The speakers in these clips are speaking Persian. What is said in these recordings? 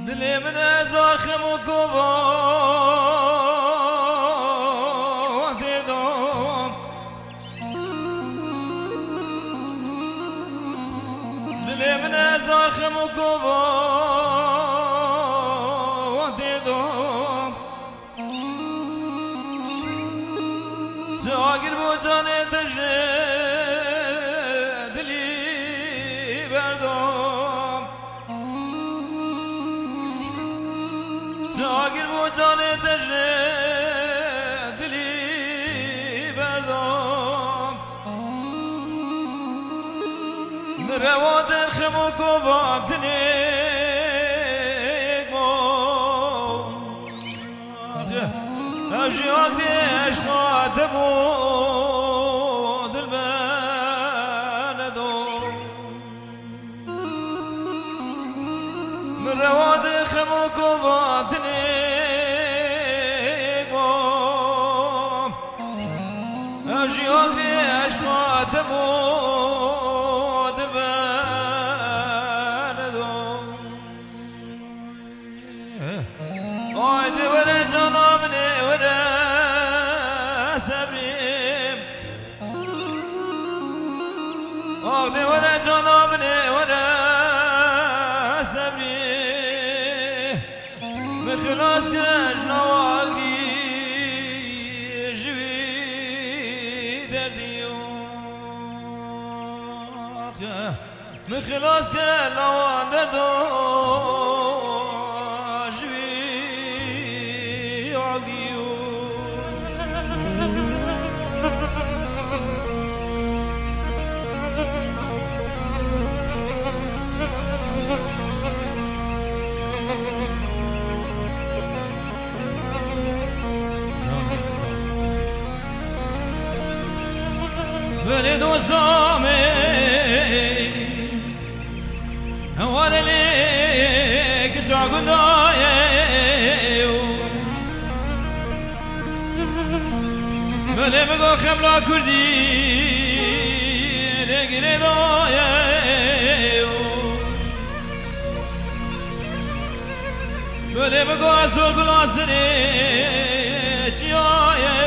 دلی من زخم و کوبا دیدم دلی من زخم و کوبا دیدم جاگر بو جان دشه دلی بردم جاگر بو جان دشه دلی بردم نرواد خمو کوبا دلیگ مو أجيك عشق دبو دلمان دوم من رواد خموك وباطنك بوم أجيك عشق دبو دلمان دوم آيدي ورا جنابني ورا سبريم آيدي ورا جنابني ورا سبريم بخلاص كجنا واغري جوي درديو بخلاص كلوان دردو بله دوستامه هواره لیک جاگندایه بله بگو خملا کردی نگیره دایه بله بگو اصول بلاسره چیایه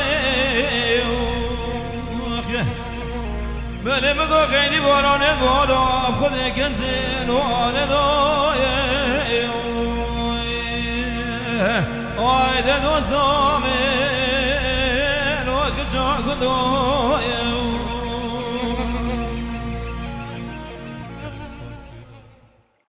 بله بگو خیلی بارانه بالا خود کسی نوانه دایه آیده دوستامه نوک چاک دایه